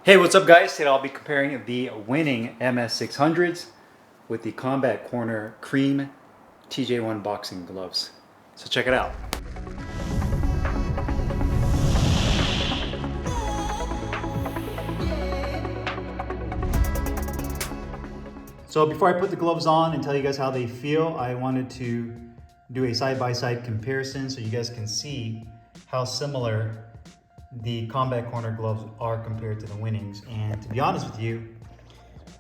Hey, what's up guys? Today I'll be comparing the winning MS-600s with the Combat Corner Cream TJ1 boxing gloves. So check it out. So before I put the gloves on and tell you guys how they feel, I wanted to do a side-by-side comparison so you guys can see how similar the Combat Corner gloves are compared to the Winnings. And to be honest with you,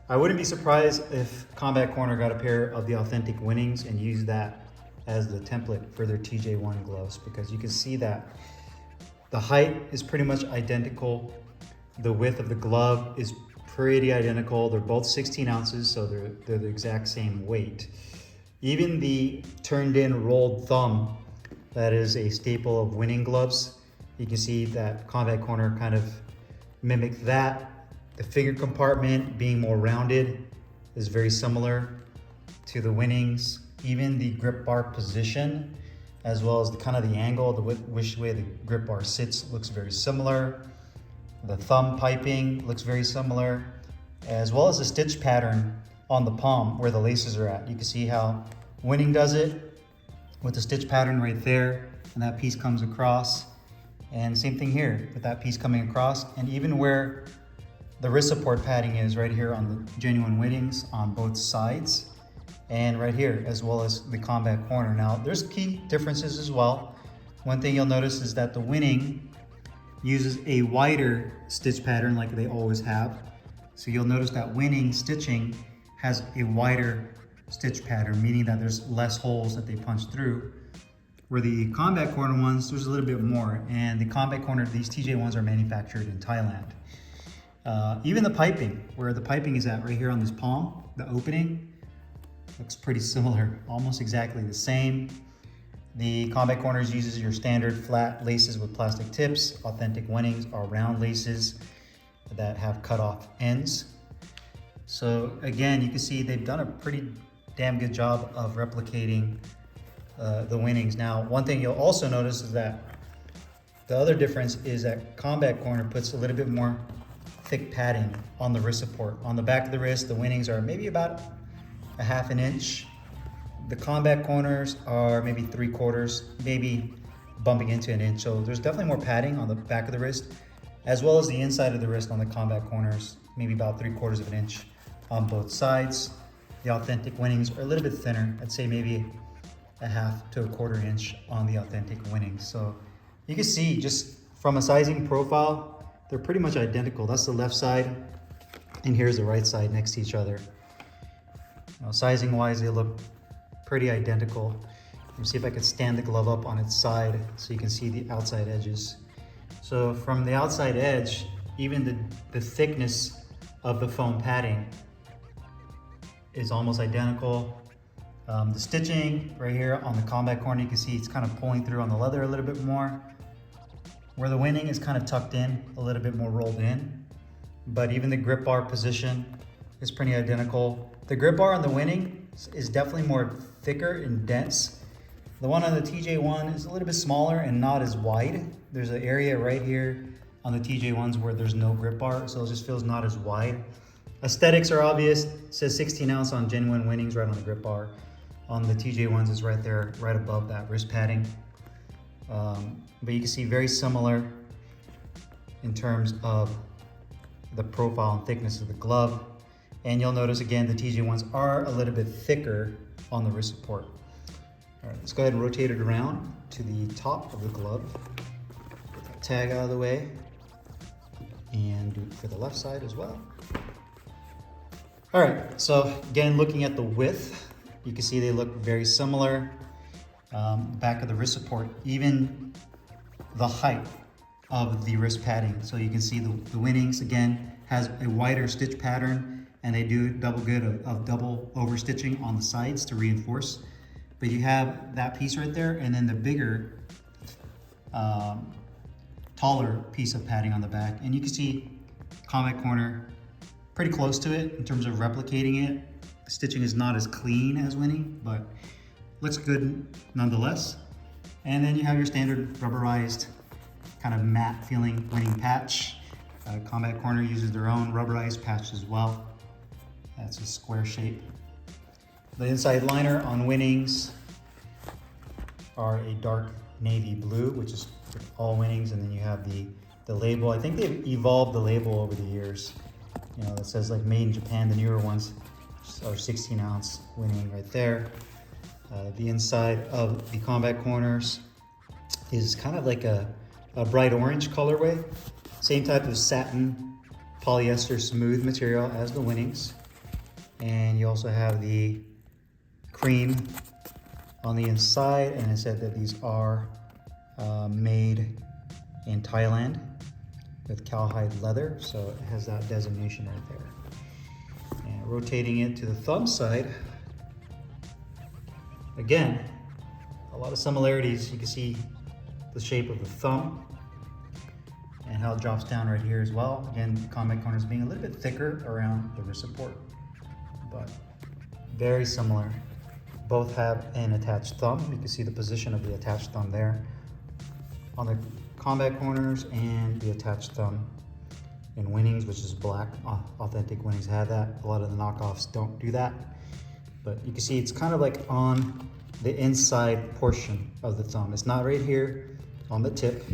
I wouldn't be surprised if Combat Corner got a pair of the authentic Winnings and used that as the template for their TJ1 gloves, because you can see that the height is pretty much identical. The width of the glove is pretty identical. They're both 16 ounces, so they're the exact same weight. Even the turned in rolled thumb, that is a staple of Winning gloves. You can see that Combat Corner kind of mimicked that. The finger compartment being more rounded is very similar to the Winnings. Even the grip bar position, as well as the kind of the angle, which way the grip bar sits, looks very similar. The thumb piping looks very similar, as well as the stitch pattern on the palm where the laces are at. You can see how Winning does it with the stitch pattern right there, and that piece comes across. And same thing here with that piece coming across, and even where the wrist support padding is right here on the genuine Winnings on both sides, and right here, as well as the Combat Corner. Now, there's key differences as well. One thing you'll notice is that the Winning uses a wider stitch pattern like they always have. So you'll notice that Winning stitching has a wider stitch pattern, meaning that there's less holes that they punch through. Where the Combat Corner ones, there's a little bit more. And the Combat Corner, these TJ1s are manufactured in Thailand. Even the piping, where the piping is at right here on this palm, the opening, looks pretty similar, almost exactly the same. The Combat Corners uses your standard flat laces with plastic tips. Authentic Winnings are round laces that have cut off ends. So again, you can see they've done a pretty damn good job of replicating the Winnings. Now, one thing you'll also notice is that the other difference is that Combat Corner puts a little bit more thick padding on the wrist support. On the back of the wrist, the Winnings are maybe about a half an inch. The Combat Corners are maybe 3/4, maybe bumping into an inch. So there's definitely more padding on the back of the wrist, as well as the inside of the wrist on the Combat Corners, maybe about 3/4 of an inch on both sides. The authentic Winnings are a little bit thinner. I'd say maybe a half to a 1/4 inch on the authentic Winnings. So you can see just from a sizing profile, they're pretty much identical. That's the left side, and here's the right side next to each other. Now, sizing wise, they look pretty identical. Let me see if I could stand the glove up on its side so you can see the outside edges. So from the outside edge, even the thickness of the foam padding is almost identical. The stitching right here on the Combat Corner, you can see it's kind of pulling through on the leather a little bit more. Where the Winning is kind of tucked in, a little bit more rolled in. But even the grip bar position is pretty identical. The grip bar on the Winning is definitely more thicker and dense. The one on the TJ1 is a little bit smaller and not as wide. There's an area right here on the TJ1s where there's no grip bar, so it just feels not as wide. Aesthetics are obvious. It says 16 ounce on genuine Winnings right on the grip bar. On the TJ1s is right there, right above that wrist padding. But you can see very similar in terms of the profile and thickness of the glove. And you'll notice again, the TJ1s are a little bit thicker on the wrist support. All right, let's go ahead and rotate it around to the top of the glove. Get that tag out of the way and do it for the left side as well. All right, so again, looking at the width, you can see they look very similar. Back of the wrist support, even the height of the wrist padding. So you can see the Winnings, again, has a wider stitch pattern, and they do double good of double over stitching on the sides to reinforce. But you have that piece right there, and then the bigger, taller piece of padding on the back. And you can see Combat Corner pretty close to it in terms of replicating it. The stitching is not as clean as Winning, but looks good nonetheless. And then you have your standard rubberized kind of matte feeling Winning patch. Combat Corner uses their own rubberized patch as well. That's a square shape. The inside liner on Winnings are a dark navy blue, which is for all Winnings, and then you have the label. I think they've evolved the label over the years. You know, that says like made in Japan. The newer ones are 16-ounce Winning right there. The inside of the Combat Corners is kind of like a bright orange colorway. Same type of satin polyester smooth material as the Winnings. And you also have the cream on the inside, and it said that these are made in Thailand with cowhide leather, so it has that designation right there. And rotating it to the thumb side, again, a lot of similarities. You can see the shape of the thumb and how it drops down right here as well. Again, the Combat Corners being a little bit thicker around the wrist support, but very similar. Both have an attached thumb. You can see the position of the attached thumb there on the Combat Corners, and the attached thumb in Winnings, which is black. Authentic Winnings have that. A lot of the knockoffs don't do that. But you can see it's kind of like on the inside portion of the thumb. It's not right here on the tip.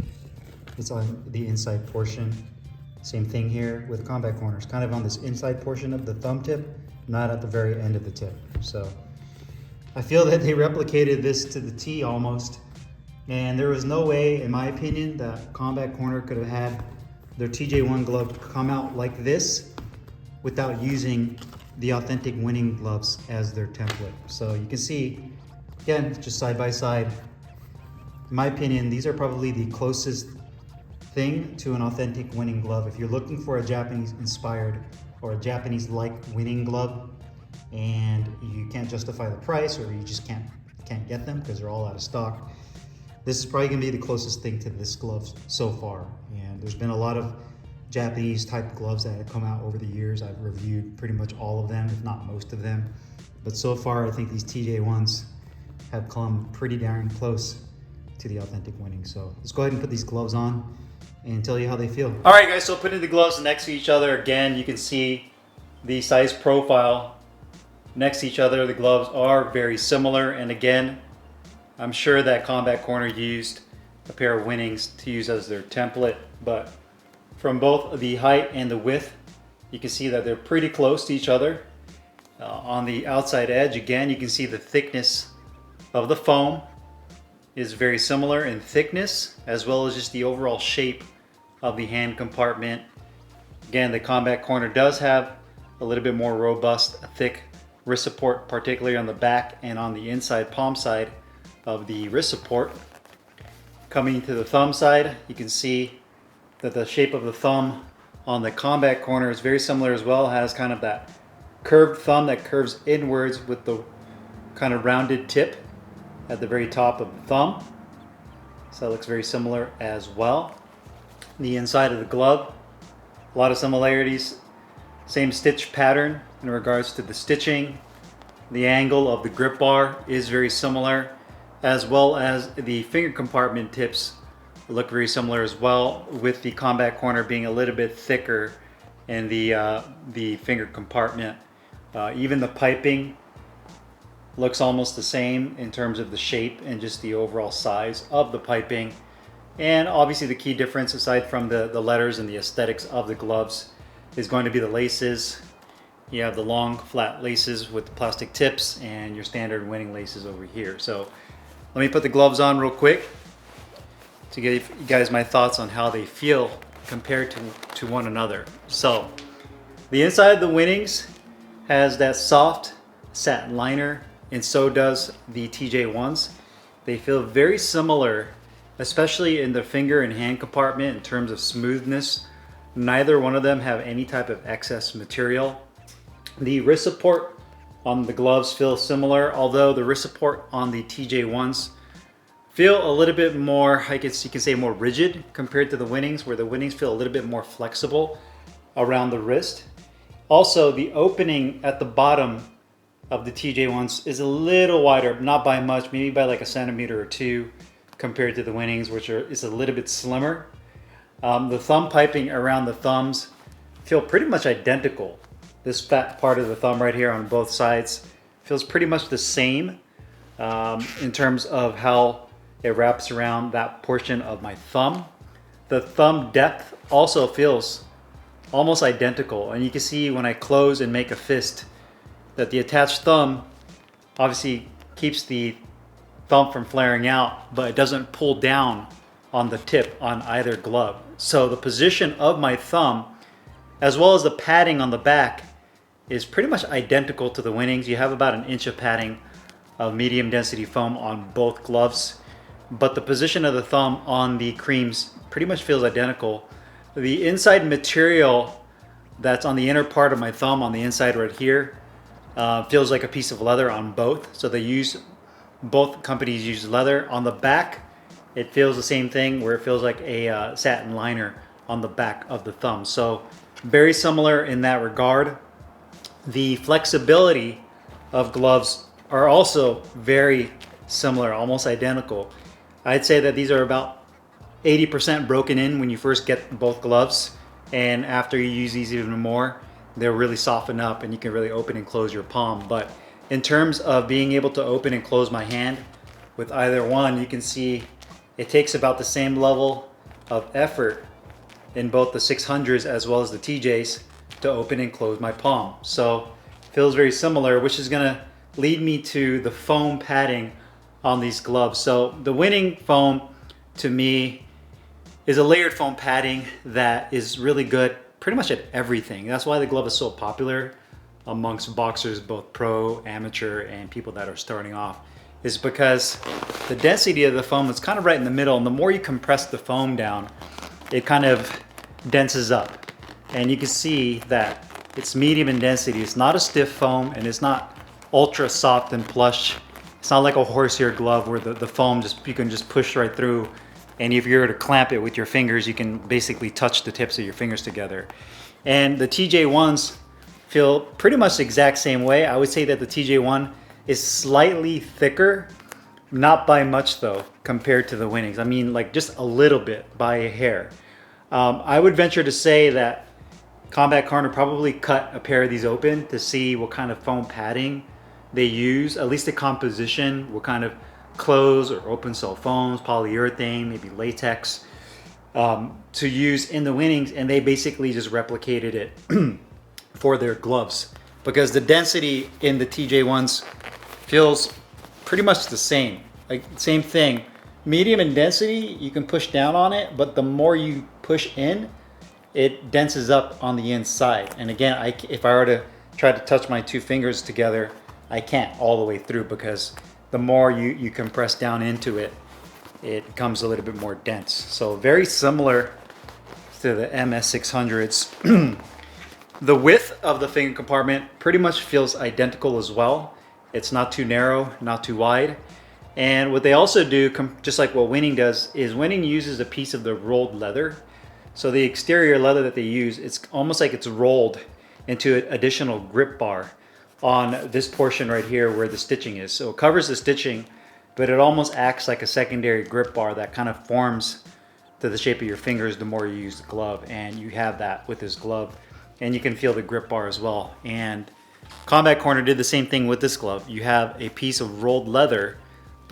It's on the inside portion. Same thing here with Combat Corners, kind of on this inside portion of the thumb tip, not at the very end of the tip. So I feel that they replicated this to the T almost. And there was no way, in my opinion, that Combat Corner could have had their TJ1 glove come out like this without using the authentic Winning gloves as their template. So you can see, again, just side by side. In my opinion, these are probably the closest thing to an authentic Winning glove. If you're looking for a Japanese inspired or a Japanese like Winning glove and you can't justify the price, or you just can't get them because they're all out of stock, this is probably gonna be the closest thing to this glove so far. And there's been a lot of Japanese type gloves that have come out over the years. I've reviewed pretty much all of them, if not most of them. But so far, I think these TJ1s have come pretty darn close to the authentic Winning. So let's go ahead and put these gloves on and tell you how they feel. All right, guys, so putting the gloves next to each other, again, you can see the size profile next to each other. The gloves are very similar. And again, I'm sure that Combat Corner used a pair of Winnings to use as their template, but from both the height and the width, you can see that they're pretty close to each other. On the outside edge, again, you can see the thickness of the foam is very similar in thickness, as well as just the overall shape of the hand compartment. Again, the Combat Corner does have a little bit more robust, thick wrist support, particularly on the back and on the inside palm side of the wrist support. Coming to the thumb side, you can see that the shape of the thumb on the Combat Corner is very similar as well. It has kind of that curved thumb that curves inwards with the kind of rounded tip at the very top of the thumb. So that looks very similar as well. The inside of the glove, a lot of similarities. Same stitch pattern in regards to the stitching. The angle of the grip bar is very similar, as well as the finger compartment tips look very similar as well, with the Combat Corner being a little bit thicker in the finger compartment. Even the piping looks almost the same in terms of the shape and just the overall size of the piping. And obviously the key difference, aside from the letters and the aesthetics of the gloves, is going to be the laces. You have the long flat laces with the plastic tips and your standard Winning laces over here. So let me put the gloves on real quick to give you guys my thoughts on how they feel compared to one another. So the inside of the Winnings has that soft satin liner, and so does the TJ1s. They feel very similar, especially in the finger and hand compartment in terms of smoothness. Neither one of them have any type of excess material. The wrist support on the gloves feel similar, although the wrist support on the TJ1s feel a little bit more, I guess you can say, more rigid compared to the Winnings, where the Winnings feel a little bit more flexible around the wrist. Also, the opening at the bottom of the TJ1s is a little wider, not by much, maybe by like a centimeter or two, compared to the Winnings, which is a little bit slimmer. The thumb piping around the thumbs feel pretty much identical. This fat part of the thumb right here on both sides feels pretty much the same in terms of how it wraps around that portion of my thumb. The thumb depth also feels almost identical, and you can see when I close and make a fist that the attached thumb obviously keeps the thumb from flaring out, but it doesn't pull down on the tip on either glove. So the position of my thumb, as well as the padding on the back, is pretty much identical to the Winnings. You have about 1 inch of padding of medium density foam on both gloves, but the position of the thumb on the creams pretty much feels identical. The inside material that's on the inner part of my thumb on the inside right here feels like a piece of leather on both. So both companies use leather. On the back, it feels the same thing, where it feels like a satin liner on the back of the thumb. So very similar in that regard. The flexibility of gloves are also very similar, almost identical. I'd say that these are about 80% broken in when you first get both gloves, and after you use these even more, they'll really soften up and you can really open and close your palm. But in terms of being able to open and close my hand with either one, you can see it takes about the same level of effort in both the 600s as well as the TJs to open and close my palm. So it feels very similar, which is gonna lead me to the foam padding on these gloves. So the Winning foam to me is a layered foam padding that is really good pretty much at everything. That's why the glove is so popular amongst boxers, both pro, amateur, and people that are starting off, is because the density of the foam is kind of right in the middle, and the more you compress the foam down, it kind of denses up. And you can see that it's medium in density. It's not a stiff foam, and it's not ultra soft and plush. It's not like a horsehair glove where the foam you can just push right through, and if you were to clamp it with your fingers, you can basically touch the tips of your fingers together. And the TJ1s feel pretty much the exact same way. I would say that the TJ1 is slightly thicker, not by much though, compared to the Winnings. I mean, like just a little bit, by a hair. I would venture to say that Combat Corner probably cut a pair of these open to see what kind of foam padding they use, at least the composition, what kind of closed or open cell foams, polyurethane, maybe latex, to use in the Winnings, and they basically just replicated it for their gloves, because the density in the TJ1s feels pretty much the same. Like same thing, medium in density, you can push down on it, but the more you push in, it denses up on the inside. And again, if I were to try to touch my two fingers together, I can't all the way through, because the more you compress down into it, it becomes a little bit more dense. So very similar to the MS-600s. The width of the finger compartment pretty much feels identical as well. It's not too narrow, not too wide. And what they also do, just like what Winning does, is Winning uses a piece of the rolled leather. So the exterior leather that they use, it's almost like it's rolled into an additional grip bar on this portion right here where the stitching is. So it covers the stitching, but it almost acts like a secondary grip bar that kind of forms to the shape of your fingers the more you use the glove. And you have that with this glove, and you can feel the grip bar as well. And Combat Corner did the same thing with this glove. You have a piece of rolled leather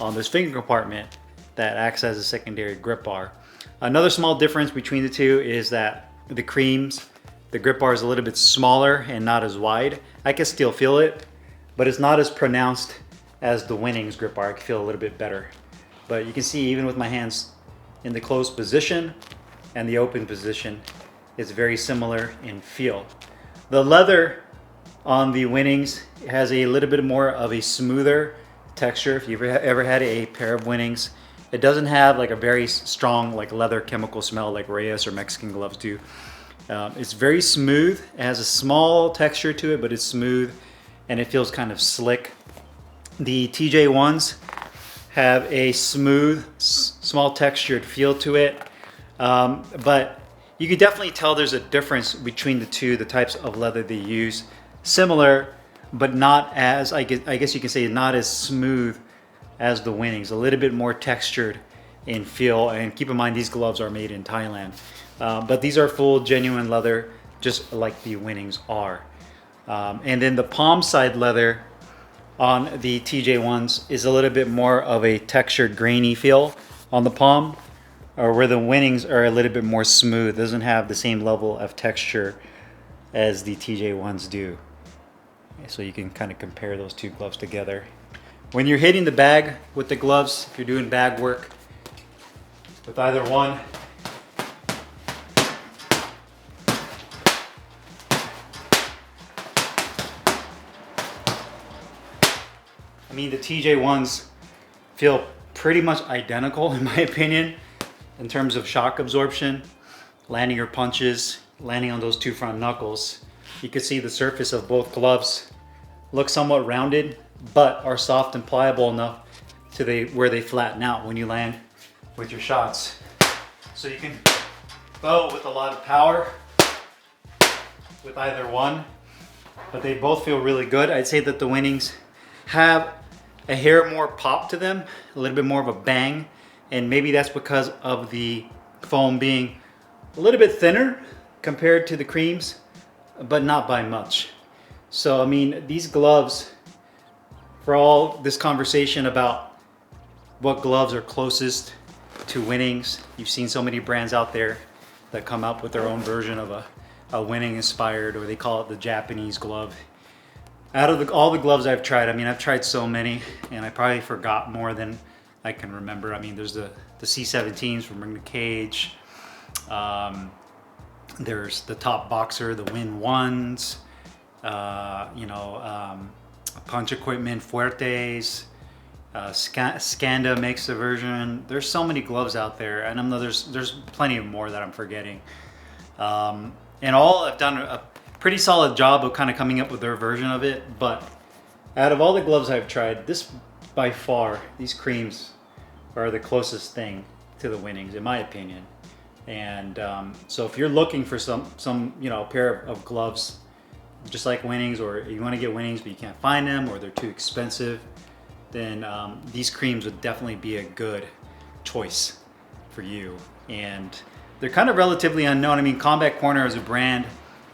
on this finger compartment that acts as a secondary grip bar. Another small difference between the two is that the creams, the grip bar is a little bit smaller and not as wide. I can still feel it, but it's not as pronounced as the Winnings grip bar. I can feel a little bit better. But you can see even with my hands in the closed position and the open position, it's very similar in feel. The leather on the Winnings has a little bit more of a smoother texture. If you've ever had a pair of Winnings, it doesn't have like a very strong like leather chemical smell like Reyes or Mexican gloves do. It's very smooth. It has a small texture to it, but it's smooth and it feels kind of slick. The TJ1s have a smooth, small textured feel to it, but you can definitely tell there's a difference between the two, the types of leather they use. Similar, but not as, I guess you can say, not as smooth as the Winnings. A little bit more textured in feel. And keep in mind, these gloves are made in Thailand. But these are full genuine leather, just like the Winnings are. And then the palm side leather on the TJ1s is a little bit more of a textured, grainy feel on the palm, or where the Winnings are a little bit more smooth. It doesn't have the same level of texture as the TJ1s do. So you can kind of compare those two gloves together. When you're hitting the bag with the gloves, if you're doing bag work with either one, I mean, the TJ1s feel pretty much identical in my opinion in terms of shock absorption, landing your punches, landing on those two front knuckles. You can see the surface of both gloves look somewhat rounded, but are soft and pliable enough to where they flatten out when you land with your shots. So you can bow with a lot of power with either one, but they both feel really good. I'd say that the Winnings have a hair more pop to them, a little bit more of a bang, and maybe that's because of the foam being a little bit thinner compared to the creams, but not by much. So I mean, these gloves, for all this conversation about what gloves are closest to Winnings, you've seen so many brands out there that come up with their own version of a Winning inspired, or they call it the Japanese glove. Out of all the gloves I've tried, I mean, I've tried so many, and I probably forgot more than I can remember. I mean, there's the C17s from Ring the Cage. There's the Top Boxer, the Win ones. Punch Equipment, Fuertes. Skanda makes a version. There's so many gloves out there, and I know there's plenty more that I'm forgetting. And all have done a pretty solid job of kind of coming up with their version of it. But out of all the gloves I've tried, this by far, these creams are the closest thing to the Winnings, in my opinion. And so if you're looking for some pair of gloves just like Winnings, or you want to get Winnings but you can't find them, or they're too expensive, then these creams would definitely be a good choice for you. And they're kind of relatively unknown. I mean, Combat Corner as a brand,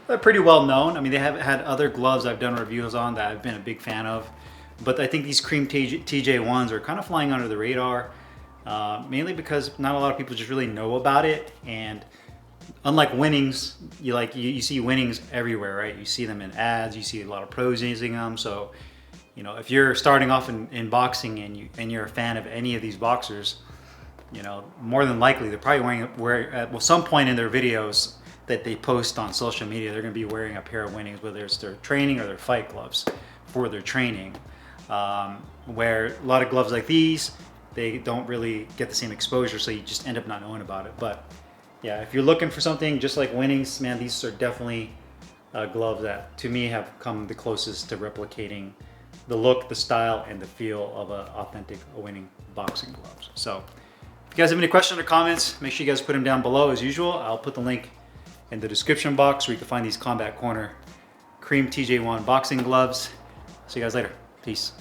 they're pretty well known. I mean, they have had other gloves I've done reviews on that I've been a big fan of, but I think these cream TJ1s are kind of flying under the radar, mainly because not a lot of people just really know about it. And unlike Winnings, you see Winnings everywhere, right? You see them in ads, you see a lot of pros using them. So, if you're starting off in boxing and you're a fan of any of these boxers, more than likely they're probably wearing at some point in their videos that they post on social media, they're going to be wearing a pair of Winnings, whether it's their training or their fight gloves for their training. Where a lot of gloves like these, they don't really get the same exposure, so you just end up not knowing about it. But yeah, if you're looking for something just like Winnings, man, these are definitely gloves that to me have come the closest to replicating the look, the style, and the feel of an authentic Winning boxing gloves. So if you guys have any questions or comments, make sure you guys put them down below as usual. I'll put the link in the description box where you can find these Combat Corner Cream TJ1 boxing gloves. See you guys later. Peace.